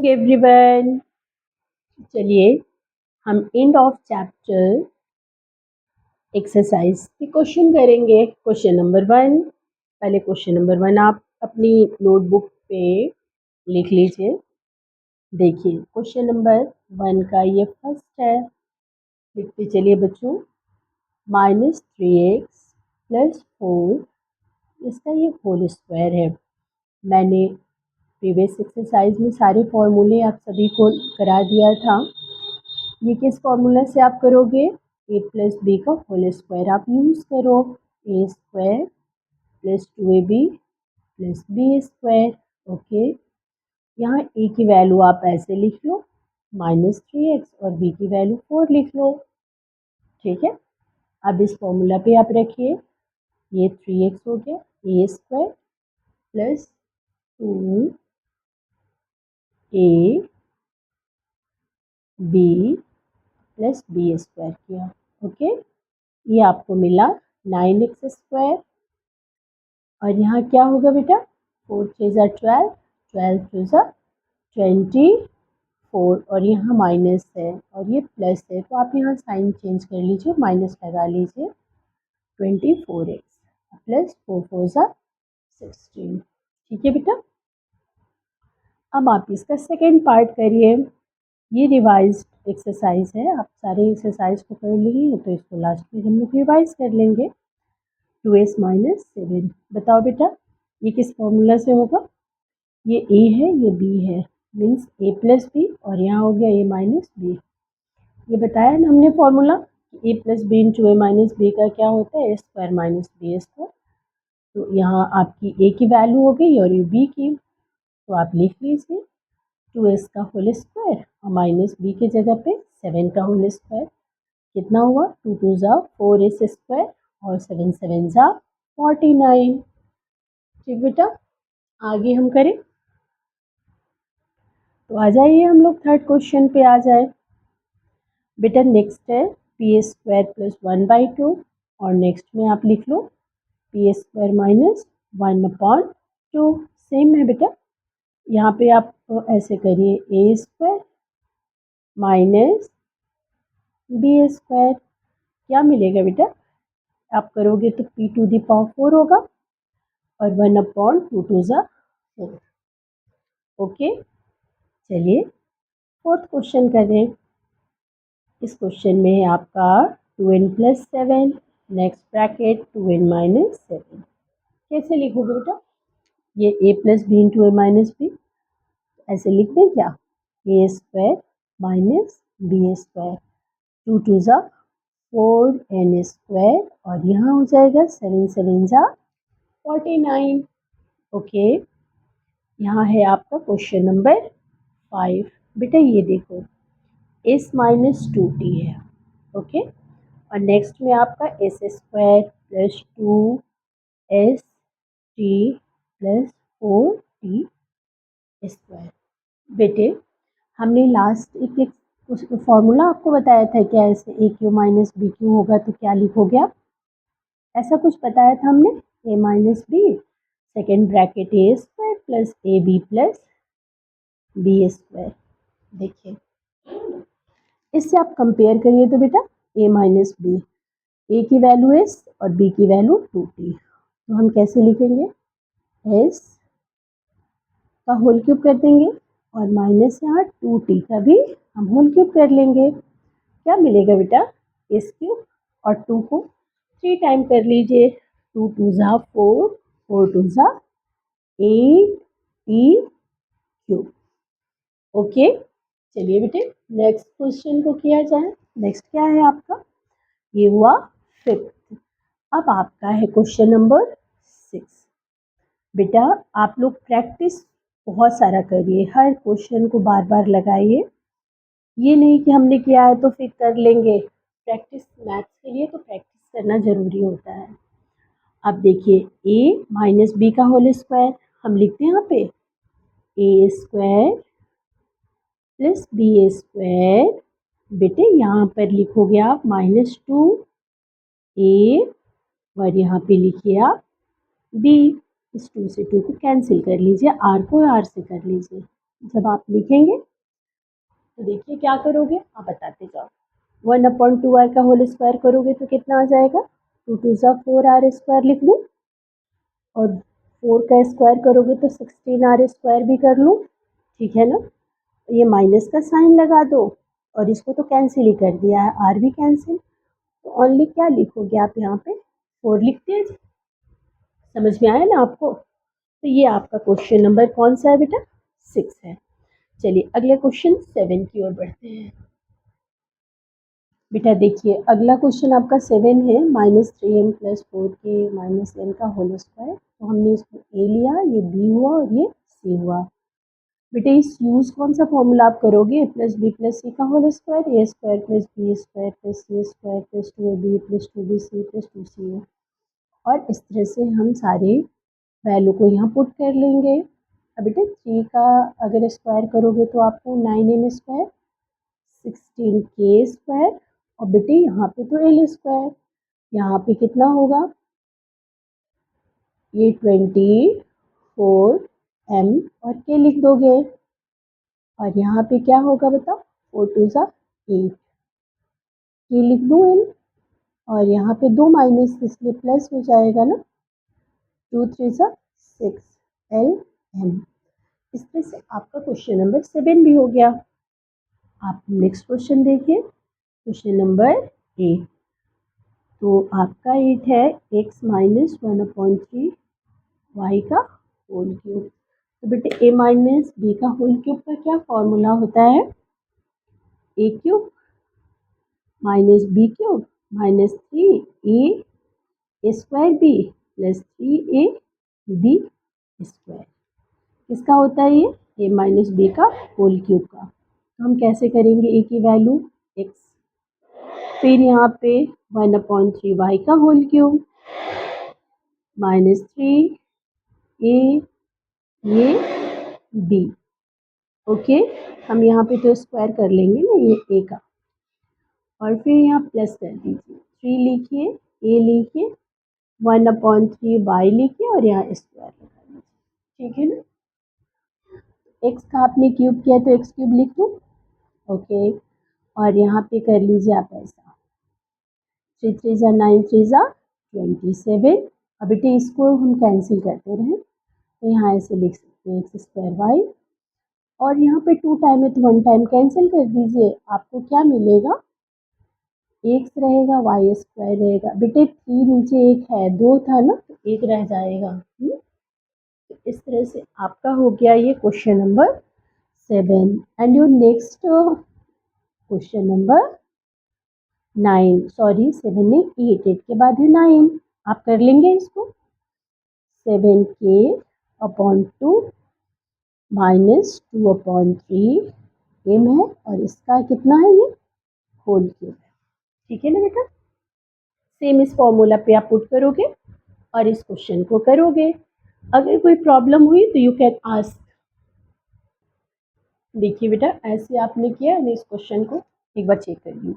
Morning everyone. चलिए हम end of chapter exercise के क्वेश्चन करेंगे। क्वेश्चन नंबर 1, पहले क्वेश्चन नंबर 1 आप अपनी नोटबुक पे लिख लीजिए। देखिए क्वेश्चन नंबर 1 का ये फर्स्ट है, लिखते चलिए बच्चों। -3x + 4 इसका ये होल स्क्वायर है। मैंने प्रीवियस एक्सरसाइज में सारे फॉर्मूले आप सभी को करा दिया था। ये किस फॉर्मूला से आप करोगे? a + b का होल स्क्वायर आप यूज़ करो। a² + 2ab + b²। ओके, यहाँ a की वैल्यू आप ऐसे लिख लो -3x और b की वैल्यू 4 लिख लो। ठीक है, अब इस फॉर्मूला पे आप रखिए, ये 3x हो गया, a² + 2ab + b² किया। ओके, ये आपको मिला 9x² और यहाँ क्या होगा बेटा? 4 × 3 = 12, 12 × 2 = 24 और यहाँ माइनस है और ये प्लस है, तो आप यहाँ साइन चेंज कर लीजिए, माइनस लगा लीजिए। 24x + 4 × 4 = 16। ठीक है बेटा, अब आप इसका सेकेंड पार्ट करिए। ये रिवाइज्ड एक्सरसाइज है, आप सारे एक्सरसाइज को कर लिए तो इसको लास्ट में हम लोग रिवाइज कर लेंगे। 2s - 7 बताओ बेटा ये किस फॉर्मूला से होगा? ये a है, ये b है, मीन्स a + b और यहाँ हो गया a - b। ये बताया ना हमने formula, a + b × a - b का क्या होता है? a² - b²। तो यहाँ आपकी a की वैल्यू हो गई और ये b की, तो आप लिख लीजिए 2s का होल स्क्वायर और -b की जगह पे 7 का होल स्क्वायर। कितना हुआ? 2 × 2 = 4s² और 7 × 7 = 49। ठीक बेटा, आगे हम करें तो आ जाइए हम लोग थर्ड क्वेश्चन पे आ जाए। बेटा नेक्स्ट है p² + 1/2 और नेक्स्ट में आप लिख लो p² - 1/2। सेम है बेटा, यहाँ पे आप ऐसे करिए a² - b²। क्या मिलेगा बेटा? आप करोगे तो p⁴ होगा और 1/2 = 4। ओके, चलिए फोर्थ क्वेश्चन करें। इस क्वेश्चन में है आपका 2n + 7 नेक्स्ट ब्रैकेट 2n - 7। कैसे लिखोगे बेटा? ये a + b × a - b ऐसे लिख दें क्या? a² - b²। 2 × 2 = 4n² और यहाँ हो जाएगा 7 × 7 = 49। ओके, यहाँ है आपका क्वेश्चन नंबर 5। बेटा ये देखो s - 2t है। ओके, और नेक्स्ट में आपका s² + 2st + 4t²। बेटे हमने लास्ट एक फॉर्मूला आपको बताया था क्या? ऐसे a³ - b³ होगा तो क्या लिखोगे आप? ऐसा कुछ बताया था हमने, a - b second bracket a² + ab + b²। देखिए इससे आप कंपेयर करिए तो बेटा a - b, a की वैल्यू s और b की वैल्यू 2t, तो हम कैसे लिखेंगे? s का होल क्यूब कर देंगे और माइनस यहाँ 2t का भी हम होल क्यूब कर लेंगे। क्या मिलेगा बेटा? s³ और 2 को 3 टाइम कर लीजिए। 2 × 2 = 4, 4 × 2 = 8t³। ओके, चलिए बेटे नेक्स्ट क्वेश्चन को किया जाए। नेक्स्ट क्या है आपका? ये हुआ 5th। अब आपका है क्वेश्चन नंबर 6। बेटा आप लोग प्रैक्टिस बहुत सारा करिए, हर क्वेश्चन को बार बार लगाइए। ये नहीं कि हमने किया है तो फिर कर लेंगे, प्रैक्टिस मैथ्स के लिए तो प्रैक्टिस करना ज़रूरी होता है। अब देखिए a - b का होल स्क्वायर हम लिखते हैं यहाँ पे a² + b²। बेटे यहाँ पर लिखोगे आप -2a और यहाँ पे लिखिए आप b। इस 2 से 2 को कैंसिल कर लीजिए, r को r से कर लीजिए। जब आप लिखेंगे तो देखिए क्या करोगे, आप बताते जाओ। 1/2r का होल स्क्वायर करोगे तो कितना आ जाएगा, 2 2 ज़ा 4r स्क्वायर लिख लूँ, और 4 का स्क्वायर करोगे तो 16r स्क्वायर भी कर लूँ, ठीक है ना। ये माइनस का साइन लगा दो, और इसको तो कैंसिल ही कर दिया है, आर भी कैंसिल, तो ओनली क्या लिखोगे आप यहाँ पे, 4 लिखते हैं। समझ में आया ना आपको। तो ये आपका क्वेश्चन नंबर कौन सा है बेटा, 6 है। चलिए अगले क्वेश्चन 7 की ओर बढ़ते हैं। बेटा देखिए अगला क्वेश्चन आपका 7 है, -3m + 4k - n का होल स्क्वायर। तो हमने इसको ए लिया, ये बी हुआ और ये सी हुआ। बेटा इस यूज़ कौन सा फॉर्मूला आप करोगे, +b + c का whole square, a² + b² + c² + 2ab + 2bc + 2ca। और इस तरह से हम सारे वैल्यू को यहाँ पुट कर लेंगे। अब बेटा 3 का अगर स्क्वायर करोगे तो आपको 9m², 16k², और बेटे यहाँ पे तो l², यहाँ पे कितना होगा, ये 24m और k लिख दोगे, और यहाँ पे क्या होगा बताओ, 4 2 ज़ा 8, k लिख दूँ l, और यहाँ पे 2 माइनस इसलिए प्लस हो जाएगा ना, 2 3 ज़ा 6 lm। इस तरह से आपका क्वेश्चन नंबर 7 भी हो गया। आप नेक्स्ट क्वेश्चन देखिए, क्वेश्चन नंबर 8। तो आपका 8 है x - 1/3 y का होल क्यूब। तो बेटे a - b का होल क्यूब का क्या फॉर्मूला होता है, a³ - b³ -3a² b + 3ab²। किसका होता है ये - b का होल क्यूब का। तो हम कैसे करेंगे, a की वैल्यू x, फिर यहाँ पे 1/3 y का होल क्यूब -3a ये b। ओके, हम यहाँ पे तो स्क्वायर कर लेंगे ना ये a का, और फिर यहाँ प्लस कर दीजिए, 3 लिखिए, a लिखिए, 1/3 y लिखिए, और यहाँ स्क्वायर लगा लीजिए, ठीक है ना। x का आपने क्यूब किया तो x³ लिख दूँ, ओके, और यहाँ पे कर लीजिए आप ऐसा, 3 3 ज़ा 9 3 ज़ा 27। अब बेटे इसको हम कैंसिल करते रहें, तो यहाँ ऐसे लिख सकते हैं x² y, और यहाँ पे 2 टाइम है तो 1 टाइम कैंसिल कर दीजिए, आपको क्या मिलेगा, x रहेगा, y² रहेगा। बेटे 3 नीचे 1 है, 2 था ना, तो 1 रह जाएगा। तो इस तरह से आपका हो गया ये question number 7। And your next question number 9, sorry 7 नहीं, 8 के बाद है 9। आप कर लेंगे इसको, 7k/2 -2/3 m है, और इसका कितना है, ये होल क्यूब है, ठीक है ना बेटा। सेम इस फॉर्मूला पे आप पुट करोगे और इस क्वेश्चन को करोगे। अगर कोई प्रॉब्लम हुई तो यू कैन आस्क। देखिए बेटा ऐसे आपने किया, मैं इस क्वेश्चन को एक बार चेक कर लीजिए,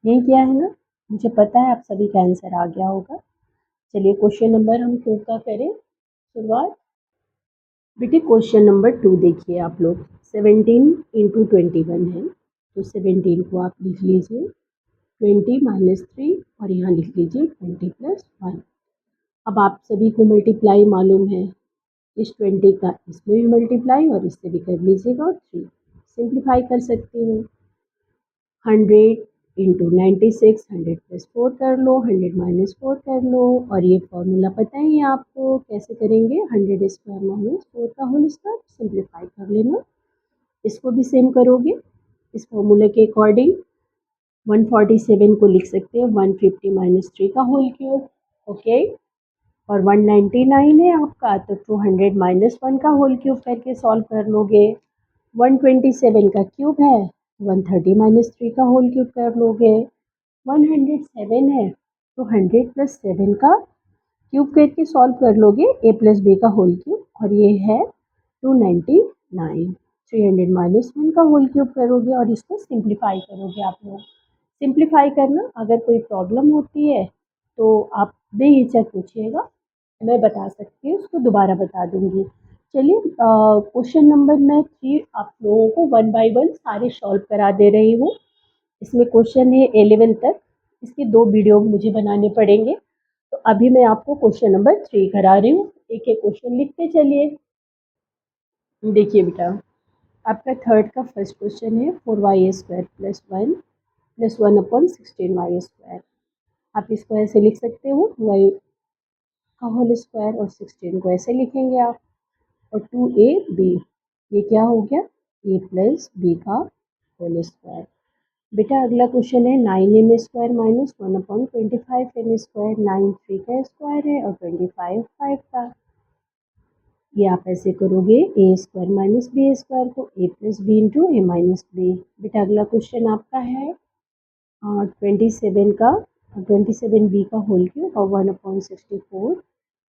नहीं किया है ना, मुझे पता है आप सभी का आंसर आ गया होगा। चलिए क्वेश्चन नंबर हम 2 का करें शुरुआत। बेटे क्वेश्चन नंबर 2 देखिए आप लोग, 17 × 21 है, तो 17 को आप लिख लीजिए, 20 - 3, और यहाँ लिख लीजिए 20 + 1। अब आप सभी को मल्टीप्लाई मालूम है, इस 20 का इसमें भी मल्टीप्लाई और इससे भी कर लीजिएगा, और 3 सिंप्लीफाई कर सकती हूँ। 100 × 96, 100 + 4 कर लो, 100 - 4 कर लो, और ये फॉर्मूला पता ही है आपको, कैसे करेंगे, 100² - 4 का होल स्क्वायर, सिंप्लीफाई कर लेना। इसको भी सेम करोगे इस फॉर्मूले के अकॉर्डिंग। 147 को लिख सकते हैं 150 - 3 का होल क्यूब, ओके, और 199 है आपका, तो 200 - 1 का होल क्यूब करके सॉल्व कर लोगे। 127 का क्यूब है, 130 - 3 का होल क्यूब कर लोगे। 107 है, तो 100 + 7 का क्यूब करके सॉल्व कर लोगे, a + b का होल क्यूब, और ये है 299। 300 - 1 का होल क्यूब करोगे और इसको सिंप्लीफाई करोगे आप लोग। सिंप्लीफाई करना, अगर कोई प्रॉब्लम होती है तो आप बेहिचक पूछिएगा, मैं बता सकती हूँ, उसको दोबारा बता दूंगी। चलिए क्वेश्चन नंबर मैं 3 आप लोगों को 1 बाय 1 सारे सॉल्व करा दे रही हूँ। इसमें क्वेश्चन है 11 तक, इसके 2 वीडियो मुझे बनाने पड़ेंगे। तो अभी मैं आपको क्वेश्चन नंबर 3 करा रही हूँ। एक-एक क्वेश्चन लिखते चलिए। देखिए बेटा, आपका थर्ड का फर्स्ट क्वेश्चन है 4y² प्लस 1 प्लस 1/16y²। आप इसको ऐसे लिख सकते हो, y का होल स्क्वायर, और 16 को ऐसे लिखेंगे आप, और 2ab, ये क्या हो गया, a प्लस b का होल स्क्वायर। बेटा अगला क्वेश्चन है 9m² माइनस 1/25n²। 9 3 का स्क्वायर है और 25 5 का। ये आप ऐसे करोगे, a² माइनस b² को a plus b into a minus b. बेटा अगला क्वेश्चन आपका है 27 का होल क्यूब और 1/64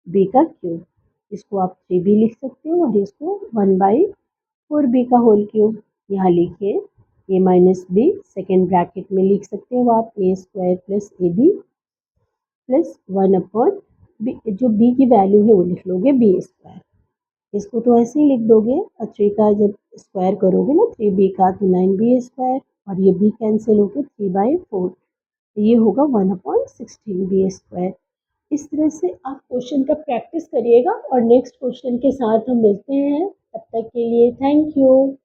बी का क्यूब। इसको आप 3b लिख सकते हो और इसको 1/4 का होल क्यूब। यहाँ लिखिए a minus b, second bracket में लिख सकते हो आप a² plus A B plus 1/b, जो b की वैल्यू है वो लिख लोगे b²। इसको तो ऐसे ही लिख दोगे, और 3 का जब स्क्वायर करोगे ना 3b का, तो 9b², और ये b कैंसिल होकर 3/4, ये होगा 1/16b²। इस तरह से आप क्वेश्चन का प्रैक्टिस करिएगा, और नेक्स्ट क्वेश्चन के साथ हम मिलते हैं। तब तक के लिए थैंक यू।